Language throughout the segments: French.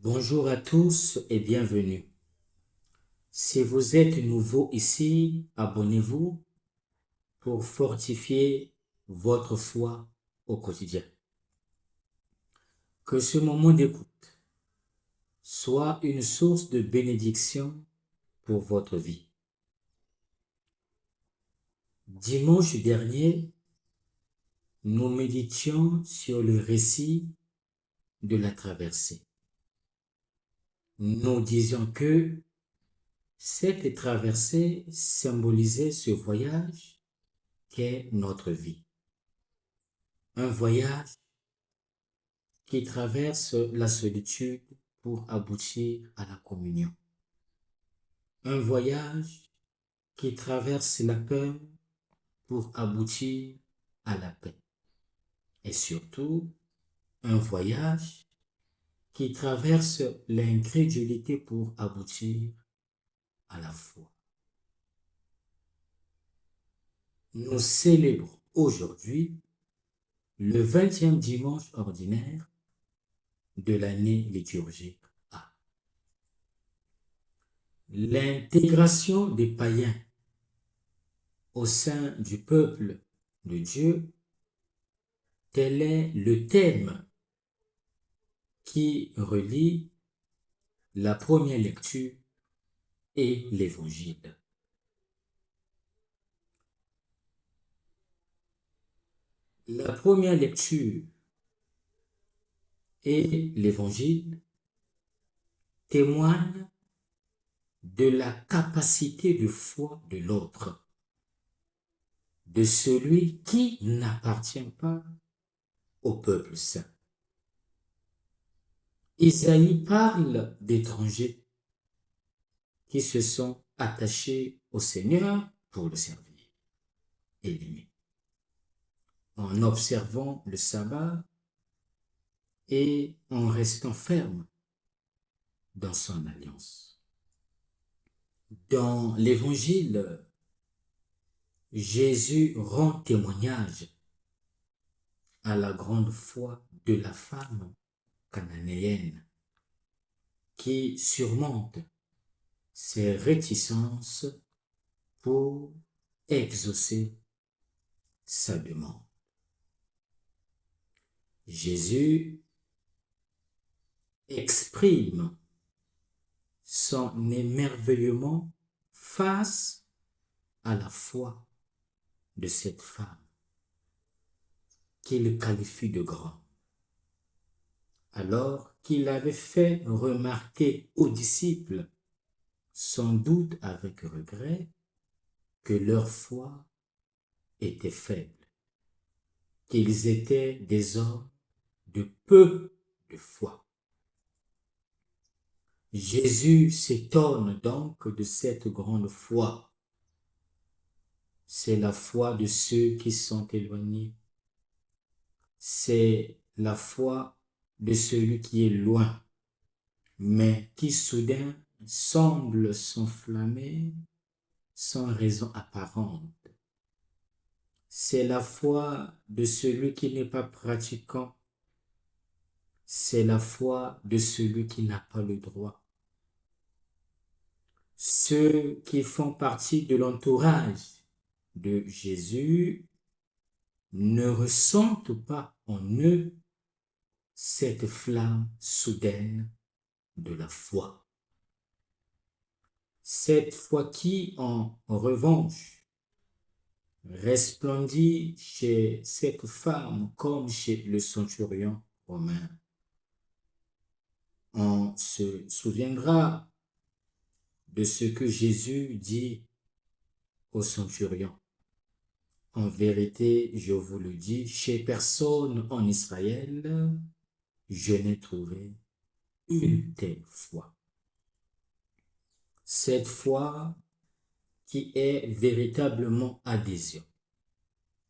Bonjour à tous et bienvenue. Si vous êtes nouveau ici, abonnez-vous pour fortifier votre foi au quotidien. Que ce moment d'écoute soit une source de bénédiction pour votre vie. Dimanche dernier, nous méditions sur le récit de la traversée. Nous disions que cette traversée symbolisait ce voyage qu'est notre vie. Un voyage qui traverse la solitude pour aboutir à la communion. Un voyage qui traverse la peur pour aboutir à la paix. Et surtout, un voyage qui traverse l'incrédulité pour aboutir à la foi. Nous célébrons aujourd'hui le 20e dimanche ordinaire de l'année liturgique A. L'intégration des païens au sein du peuple de Dieu, tel est le thème qui relie la première lecture et l'évangile. La première lecture et l'évangile témoignent de la capacité de foi de l'autre, de celui qui n'appartient pas au peuple saint. Isaïe parle d'étrangers qui se sont attachés au Seigneur pour le servir et l'aimer, en observant le sabbat et en restant ferme dans son alliance. Dans l'évangile, Jésus rend témoignage à la grande foi de la femme cananéenne qui surmonte ses réticences pour exaucer sa demande. Jésus exprime son émerveillement face à la foi de cette femme qu'il qualifie de grande, alors qu'il avait fait remarquer aux disciples, sans doute avec regret, que leur foi était faible, qu'ils étaient des hommes de peu de foi. Jésus s'étonne donc de cette grande foi. C'est la foi de ceux qui sont éloignés. C'est la foi de celui qui est loin, mais qui soudain semble s'enflammer sans raison apparente. C'est la foi de celui qui n'est pas pratiquant. C'est la foi de celui qui n'a pas le droit. Ceux qui font partie de l'entourage de Jésus ne ressentent pas en eux cette flamme soudaine de la foi. Cette foi qui, en revanche, resplendit chez cette femme comme chez le centurion romain. On se souviendra de ce que Jésus dit au centurion. En vérité, je vous le dis, chez personne en Israël, je n'ai trouvé une telle foi. Cette foi qui est véritablement adhésion,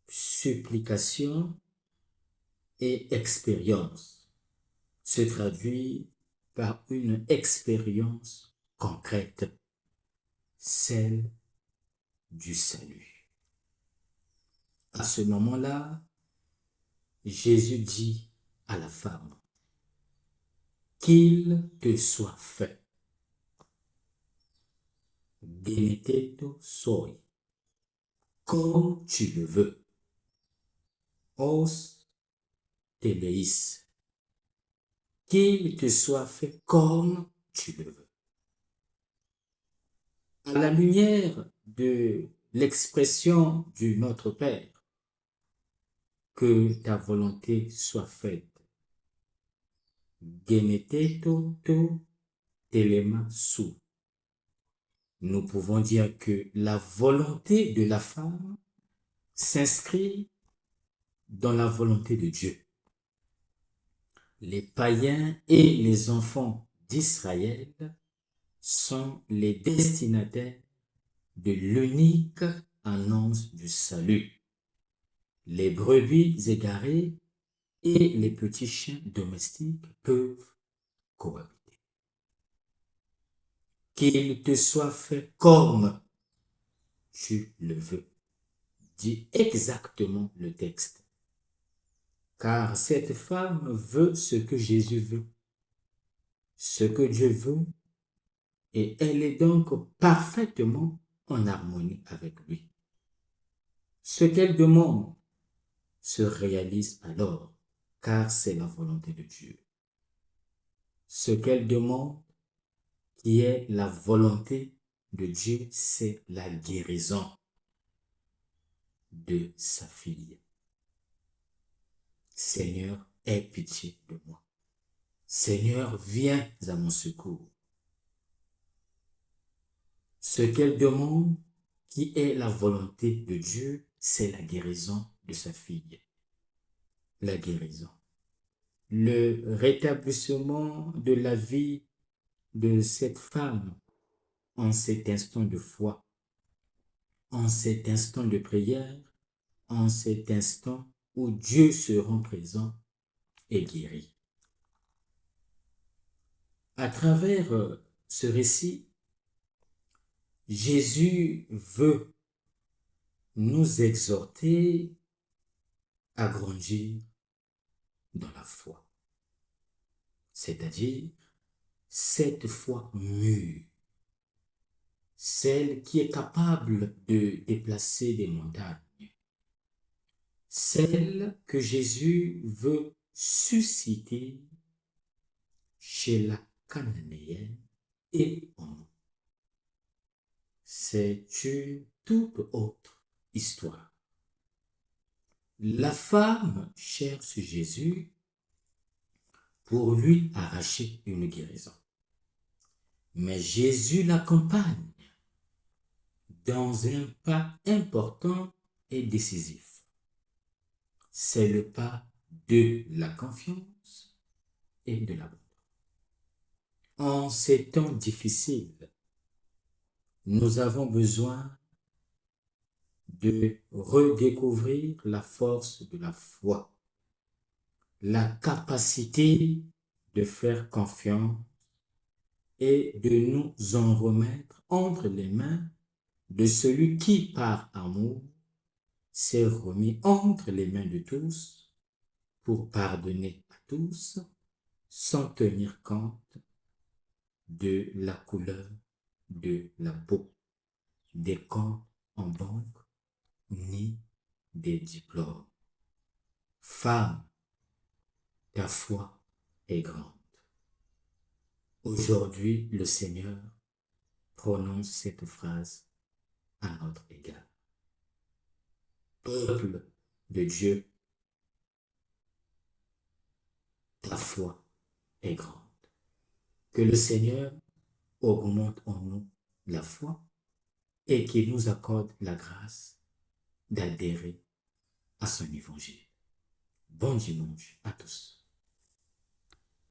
supplication et expérience se traduit par une expérience concrète, celle du salut. À ce moment-là, Jésus dit à la femme qu'il te soit fait. Geneteto soi, comme tu le veux. Os teleis, qu'il te soit fait comme tu le veux. À la lumière de l'expression du Notre Père, que ta volonté soit faite. Geneteto to telema su. Nous pouvons dire que la volonté de la femme s'inscrit dans la volonté de Dieu. Les païens et les enfants d'Israël sont les destinataires de l'unique annonce du salut. Les brebis égarées et les petits chiens domestiques peuvent cohabiter. Qu'il te soit fait comme tu le veux, dit exactement le texte. Car cette femme veut ce que Jésus veut, ce que Dieu veut, et elle est donc parfaitement en harmonie avec lui. Ce qu'elle demande se réalise alors, car c'est la volonté de Dieu. Ce qu'elle demande, qui est la volonté de Dieu, c'est la guérison de sa fille. Seigneur, aie pitié de moi. Seigneur, viens à mon secours. Ce qu'elle demande, qui est la volonté de Dieu, c'est la guérison de sa fille. La guérison. Le rétablissement de la vie de cette femme en cet instant de foi, en cet instant de prière, en cet instant où Dieu se rend présent et guérit. À travers ce récit, Jésus veut nous exhorter à grandir dans la foi, c'est-à-dire cette foi mûre, celle qui est capable de déplacer des montagnes, celle que Jésus veut susciter chez la Cananéenne et en nous. C'est une toute autre histoire. La femme cherche Jésus pour lui arracher une guérison. Mais Jésus l'accompagne dans un pas important et décisif. C'est le pas de la confiance et de l'abandon. En ces temps difficiles, nous avons besoin de redécouvrir la force de la foi, la capacité de faire confiance et de nous en remettre entre les mains de celui qui, par amour, s'est remis entre les mains de tous pour pardonner à tous sans tenir compte de la couleur de la peau, des comptes en banque, ni des diplômes. Femme, ta foi est grande. Aujourd'hui, le Seigneur prononce cette phrase à notre égard. Peuple de Dieu, ta foi est grande. Que le Seigneur augmente en nous la foi et qu'il nous accorde la grâce d'adhérer à son évangile. Bon dimanche à tous.